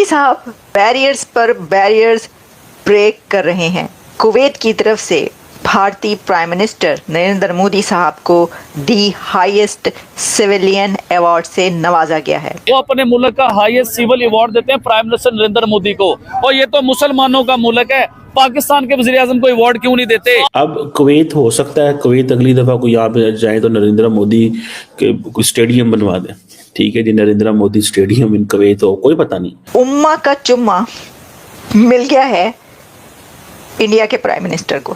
साहब बैरियर्स पर barriers break कर रहे हैं। कुवैत की तरफ से भारतीय प्राइम मिनिस्टर नरेंद्र मोदी साहब को दी हाईएस्ट सिविलियन अवार्ड से नवाजा गया है। वो अपने मुल्क का हाईएस्ट सिविल अवार्ड देते हैं प्राइम मिनिस्टर नरेंद्र मोदी को, और ये तो मुसलमानों का मुल्क है, पाकिस्तान के वज़ीर आज़म को अवार्ड क्यों नहीं देते? अब कुवैत, हो सकता है कुवैत अगली दफा कोई यहाँ पे जाए तो नरेंद्र मोदी के कोई स्टेडियम बनवा दे। ठीक है जी, Narendra Modi stadium in Kuwait हो, कोई पता नहीं। उम्मा का चुम्मा मिल गया है इंडिया के प्राइम मिनिस्टर को।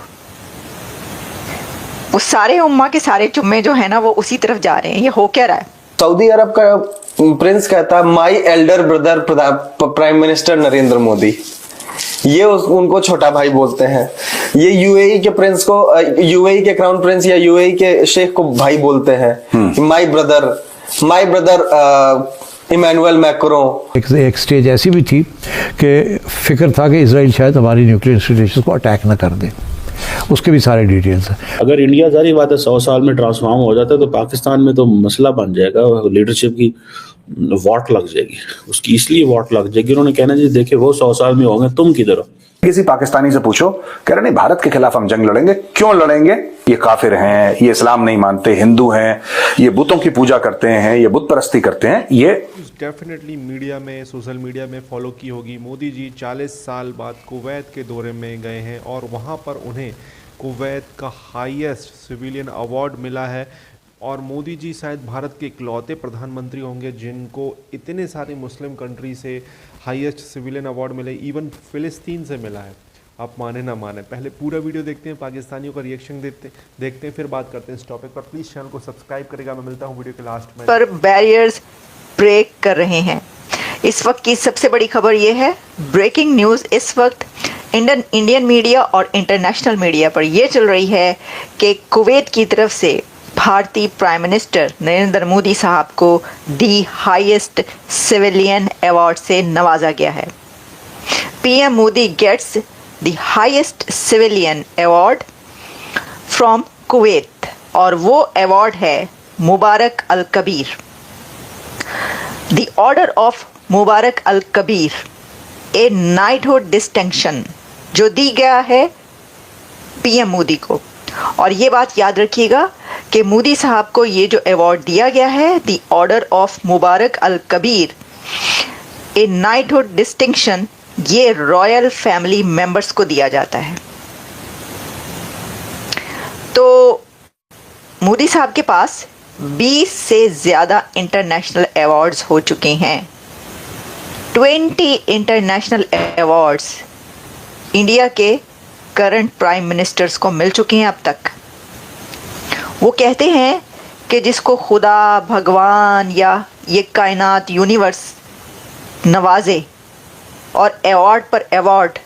वो सारे उम्मा के सारे चुम्मे जो है ना वो उसी तरफ जा रहे हैं। ये हो क्या रहा है? सऊदी अरब का प्रिंस कहता है my elder brother prime minister Narendra Modi, ये उनको छोटा भाई बोलते हैं। ये यूएई के प्रिंस को, यूएई के क्राउन प्रिंस या यूएई के शेख को भाई बोलते हैं। My brother Emmanuel Macron. एक स्टेज ऐसी भी थी कि फिक्र था कि इजराइल शायद हमारी न्यूक्लियर इंस्टॉलेशंस को अटैक ना कर दे। उसके भी सारे डिटेल्स हैं। अगर इंडिया, जारी बात है, 100 साल में ट्रांसफॉर्म हो जाता है तो पाकिस्तान में तो मसला बन जाएगा। लीडरशिप की वॉट लग जाएगी उसकी, इसलिए वॉट लग जाएगी। उन्होंने कहना जी देखे वो 100 साल में होंगे, तुम किधर हो? किसी पाकिस्तानी से पूछो, कह रहे नहीं भारत के खिलाफ हम जंग लड़ेंगे। क्यों लड़ेंगे? ये काफिर हैं, ये इस्लाम नहीं मानते, हिंदू हैं, ये बुतों की पूजा करते हैं, ये बुत परस्ती करते हैं। ये डेफिनेटली मीडिया में, सोशल मीडिया में फॉलो की होगी। मोदी जी 40 साल बाद कुवैत के दौरे में गए हैं और वहाँ पर उन्हें कुवैत का हाईएस्ट सिविलियन अवार्ड मिला है। और मोदी जी शायद भारत के इकलौते प्रधानमंत्री होंगे जिनको इतने सारे मुस्लिम कंट्री से हाईएस्ट सिविलियन अवार्ड मिले, इवन फ़िलिस्तीन से मिला है। आप माने ना माने, पहले पूरा वीडियो देखते हैं, पाकिस्तानियों का रिएक्शन देखते हैं, फिर बात करते हैं इस टॉपिक पर। प्लीज़ चैनल को सब्सक्राइब करेगा। मैं मिलता हूँ वीडियो के लास्ट में। पर बैरियर्स ब्रेक कर रहे हैं। इस वक्त की सबसे बड़ी खबर ये है, ब्रेकिंग न्यूज़ इस वक्त इंडियन मीडिया और इंटरनेशनल मीडिया पर यह चल रही है कि कुवैत की तरफ से भारतीय प्राइम मिनिस्टर नरेंद्र मोदी साहब को दी हाईएस्ट सिविलियन अवार्ड से नवाजा गया है। PM Modi gets the highest civilian award from Kuwait, और वो अवार्ड है Mubarak Al Kabeer. The order of Mubarak Al Kabeer, a knighthood distinction जो दी गया है पीएम मोदी को। और ये बात याद रखिएगा कि मोदी साहब को ये जो अवार्ड दिया गया है, the order of Mubarak Al Kabeer, a knighthood distinction, ये रॉयल फैमिली मेंबर्स को दिया जाता है। तो मोदी साहब के पास 20 से ज़्यादा इंटरनेशनल अवार्ड्स हो चुके हैं। 20 इंटरनेशनल अवार्ड्स इंडिया के करंट प्राइम मिनिस्टर्स को मिल चुके हैं अब तक। वो कहते हैं कि जिसको खुदा, भगवान या ये कायनात, यूनिवर्स नवाजे और अवार्ड पर अवार्ड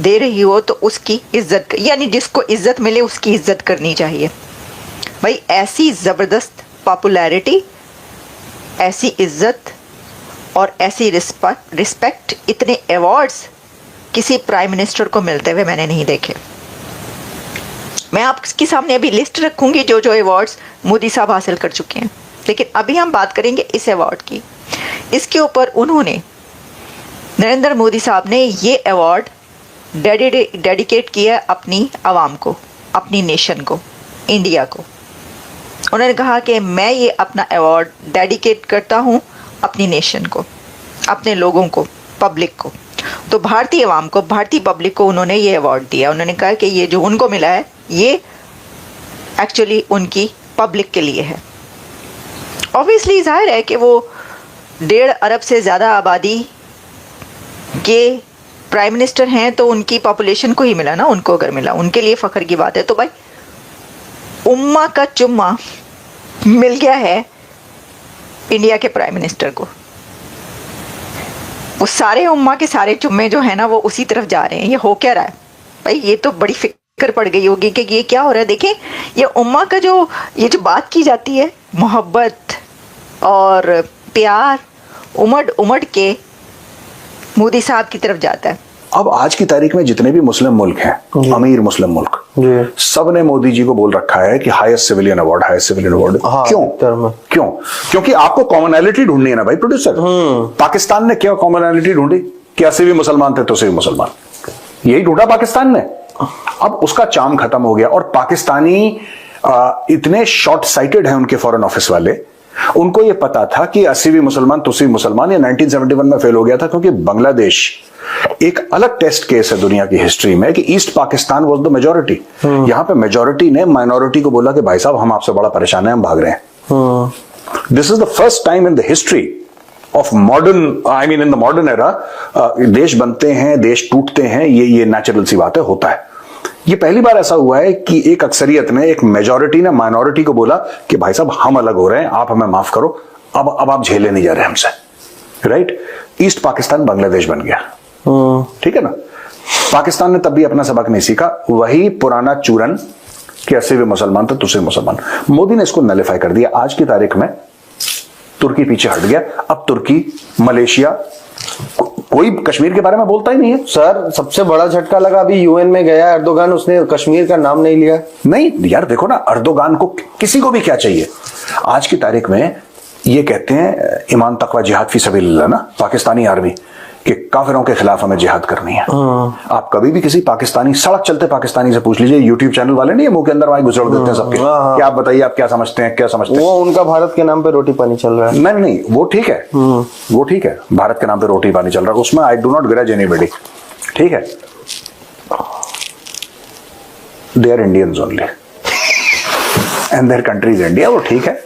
दे रही हो तो उसकी इज्जत, यानी जिसको इज्जत मिले उसकी इज्जत करनी चाहिए। भाई ऐसी ज़बरदस्त पॉपुलैरिटी, ऐसी इज्जत और ऐसी रिस्पेक्ट, इतने अवार्ड्स किसी प्राइम मिनिस्टर को मिलते हुए मैंने नहीं देखे। मैं आपके सामने अभी लिस्ट रखूंगी जो जो अवार्ड्स मोदी साहब हासिल कर चुके हैं, लेकिन अभी हम बात करेंगे इस अवार्ड की। इसके ऊपर उन्होंने, नरेंद्र मोदी साहब ने ये अवार्ड डेडिकेट किया अपनी आवाम को, अपनी नेशन को, इंडिया को। उन्होंने कहा कि मैं ये अपना अवार्ड डेडिकेट करता हूँ अपनी नेशन को, अपने लोगों को, पब्लिक को। तो भारतीय आवाम को, भारतीय पब्लिक को उन्होंने ये अवार्ड दिया। उन्होंने कहा कि ये जो उनको मिला है ये एक्चुअली उनकी पब्लिक के लिए है। ऑब्वियसली जाहिर है कि वो 1.5 अरब से ज़्यादा आबादी के प्राइम मिनिस्टर हैं, तो उनकी पॉपुलेशन को ही मिला ना। उनको अगर मिला, उनके लिए फ़ख्र की बात है। तो भाई उम्मा का चुम्मा मिल गया है इंडिया के प्राइम मिनिस्टर को। वो सारे उम्मा के सारे चुम्मे जो है ना वो उसी तरफ जा रहे हैं। ये हो क्या रहा है? भाई ये तो बड़ी फिक्र पड़ गई होगी कि ये क्या हो रहा है। देखें, ये उम्मा का ये जो बात की जाती है, मोहब्बत और प्यार उमड़ उमड़ के मोदी साहब की तरफ जाता है। अब आज की तारीख में जितने भी मुस्लिम मुल्क हैं, अमीर मुस्लिम मुल्क, सब ने मोदी जी को बोल रखा है कि highest civilian award, highest civilian award. क्यों? क्योंकि आपको कॉमनैलिटी ढूंढनी है ना भाई प्रोड्यूसर। पाकिस्तान ने क्या कॉमनैलिटी ढूंढी कि 80 भी मुसलमान थे तो 80 भी मुसलमान, यही ढूंढा पाकिस्तान ने। अब उसका चार्म खत्म हो गया और पाकिस्तानी इतने शॉर्ट साइटेड हैं उनके फॉरेन ऑफिस वाले, उनको ये पता था कि 80 भी मुसलमान तो 80 भी मुसलमान। ये 1971 में फेल हो गया था क्योंकि बांग्लादेश एक अलग टेस्ट केस है दुनिया की हिस्ट्री में कि east Pakistan was the majority. यहां पे मेजॉरिटी ने माइनॉरिटी को बोला कि भाई साहब हम आपसे बड़ा परेशान है, हम भाग रहे हैं। This is the first time in the history of modern, I mean in the modern era, देश बनते हैं, देश टूटते हैं, ये नेचुरल सी बात है, होता है। ये पहली बार ऐसा हुआ है कि एक अक्सरियत ने, एक मेजॉरिटी ने माइनॉरिटी को बोला कि भाई साहब हम अलग हो रहे हैं, आप हमें माफ करो, अब आप झेले नहीं जा रहे हमसे, राइट। ईस्ट पाकिस्तान बांग्लादेश बन गया, ठीक है ना। पाकिस्तान ने तब भी अपना सबक नहीं सीखा, वही पुराना चूरन कि 80 भी मुसलमान तो दूसरे मुसलमान। मोदी ने इसको नलिफाई कर दिया। आज की तारीख में तुर्की पीछे हट गया। अब तुर्की, मलेशिया, कोई कश्मीर के बारे में बोलता ही नहीं है। सर सबसे बड़ा झटका लगा अभी यूएन में गया एर्दोगान, उसने कश्मीर का नाम नहीं लिया। नहीं यार देखो ना, एर्दोगान को किसी को भी क्या चाहिए। आज की तारीख में ये कहते हैं ईमान तकवा जिहाद फी सबीलिल्लाह ना, पाकिस्तानी आर्मी, कि काफिरों के खिलाफ हमें जिहाद करनी है। आप कभी भी किसी पाकिस्तानी, सड़क चलते पाकिस्तानी से पूछ लीजिए, यूट्यूब चैनल वाले नहीं है मुंह के अंदर वहां घुसड़ देते हैं सबके, कि आप बताइए आप क्या समझते हैं, क्या समझते हैं। वो उनका भारत के नाम पे रोटी पानी चल रहा है। नहीं, वो ठीक है, वो ठीक है, भारत के नाम पे रोटी पानी चल रहा है, उसमें I do not grudge anybody, ठीक है। They are Indians only and their country is India, वो ठीक है।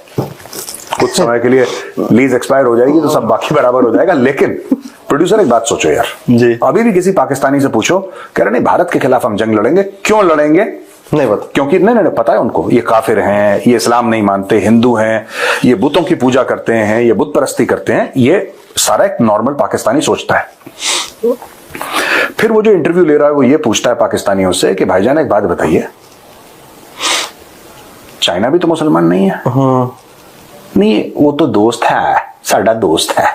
कुछ समय के लिए लीज एक्सपायर हो जाएगी तो सब बाकी बराबर हो जाएगा। लेकिन प्रोड्यूसर एक बात सोचो यार जी, अभी भी किसी पाकिस्तानी से पूछो, कह रहे नहीं भारत के खिलाफ हम जंग लड़ेंगे। क्यों लड़ेंगे? नहीं पता। क्योंकि नहीं पता है उनको, ये काफिर हैं, ये इस्लाम नहीं मानते, हिंदू हैं, ये बुतों की पूजा करते हैं, ये बुत परस्ती करते हैं। ये सारा एक नॉर्मल पाकिस्तानी सोचता है। फिर वो जो इंटरव्यू ले रहा है वो ये पूछता है पाकिस्तानियों से कि भाईजान एक बात बताइए, चाइना भी तो मुसलमान नहीं है? नहीं, वो तो दोस्त है, साडा दोस्त है,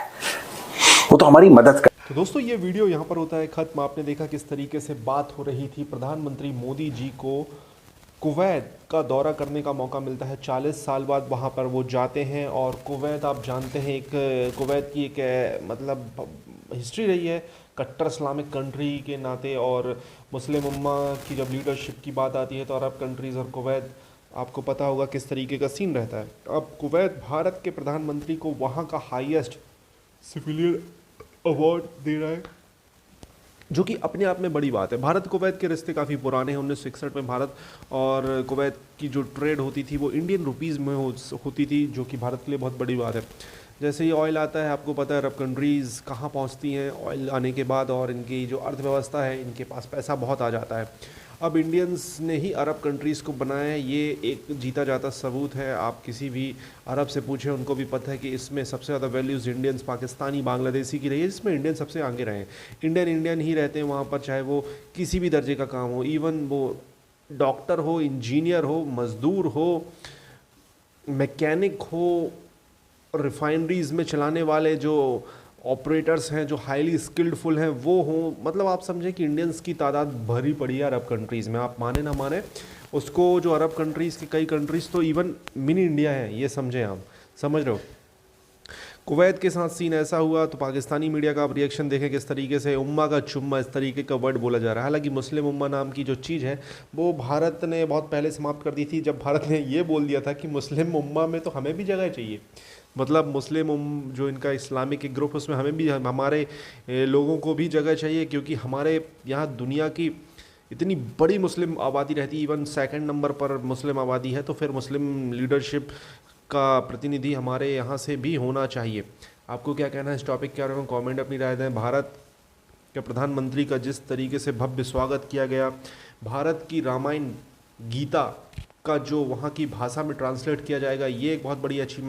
वो तो हमारी मदद कर। तो दोस्तों ये वीडियो यहाँ पर होता है खत्म। आपने देखा किस तरीके से बात हो रही थी। प्रधानमंत्री मोदी जी को कुवैत का दौरा करने का मौका मिलता है, 40 साल बाद वहाँ पर वो जाते हैं। और कुवैत आप जानते हैं, एक कुवैत की एक मतलब हिस्ट्री रही है कट्टर इस्लामिक कंट्री के नाते। और मुस्लिम उम्मा की जब लीडरशिप की बात आती है तो अरब कंट्रीज़ और कुवैत, आपको पता होगा किस तरीके का सीन रहता है। अब कुवैत भारत के प्रधानमंत्री को वहाँ का हाईएस्ट सिविलियन अवार्ड दे रहा है, जो कि अपने आप में बड़ी बात है। भारत कुवैत के रिश्ते काफ़ी पुराने हैं। 1961 में भारत और कुवैत की जो ट्रेड होती थी वो इंडियन रुपीज़ में होती थी, जो कि भारत के लिए बहुत बड़ी बात है। जैसे ही ऑयल आता है, आपको पता है अरब कंट्रीज़ कहाँ पहुँचती हैं ऑयल आने के बाद, और इनकी जो अर्थव्यवस्था है, इनके पास पैसा बहुत आ जाता है। अब इंडियंस ने ही अरब कंट्रीज़ को बनाया है, ये एक जीता जाता सबूत है। आप किसी भी अरब से पूछें, उनको भी पता है कि इसमें सबसे ज़्यादा वैल्यूज़ इंडियंस, पाकिस्तानी, बांग्लादेशी की रही है, जिसमें इंडियन सबसे आगे रहे हैं। इंडियन ही रहते हैं वहाँ पर, चाहे वो किसी भी दर्जे का काम हो, इवन वो डॉक्टर हो, इंजीनियर हो, मज़दूर हो, मैकेनिक हो, रिफाइनरीज़ में चलाने वाले जो ऑपरेटर्स हैं, जो हाईली स्किल्डफुल हैं, वो हों। मतलब आप समझें कि इंडियंस की तादाद भरी पड़ी है अरब कंट्रीज़ में। आप माने ना माने उसको, जो अरब कंट्रीज़ की कई कंट्रीज़ तो इवन मिनी इंडिया है, ये समझें आप, समझ रहे हो। कुवैत के साथ सीन ऐसा हुआ तो पाकिस्तानी मीडिया का आप रिएक्शन देखें किस तरीके से, उम्मा का चुम्मा, इस तरीके का वर्ड बोला जा रहा है। हालांकि मुस्लिम उम्मा नाम की जो चीज़ है वो भारत ने बहुत पहले समाप्त कर दी थी, जब भारत ने ये बोल दिया था कि मुस्लिम उम्मा में तो हमें भी जगह चाहिए। मतलब मुस्लिम जो इनका इस्लामिक एक ग्रुप, उसमें हमें भी, हमारे लोगों को भी जगह चाहिए, क्योंकि हमारे यहाँ दुनिया की इतनी बड़ी मुस्लिम आबादी रहती है, इवन 2nd नंबर पर मुस्लिम आबादी है। तो फिर मुस्लिम लीडरशिप का प्रतिनिधि हमारे यहाँ से भी होना चाहिए। आपको क्या कहना है इस टॉपिक के बारे में? कमेंट अपनी राय दें। भारत के प्रधानमंत्री का जिस तरीके से भव्य स्वागत किया गया, भारत की रामायण गीता का जो वहाँ की भाषा में ट्रांसलेट किया जाएगा, ये एक बहुत बड़ी अचीवमेंट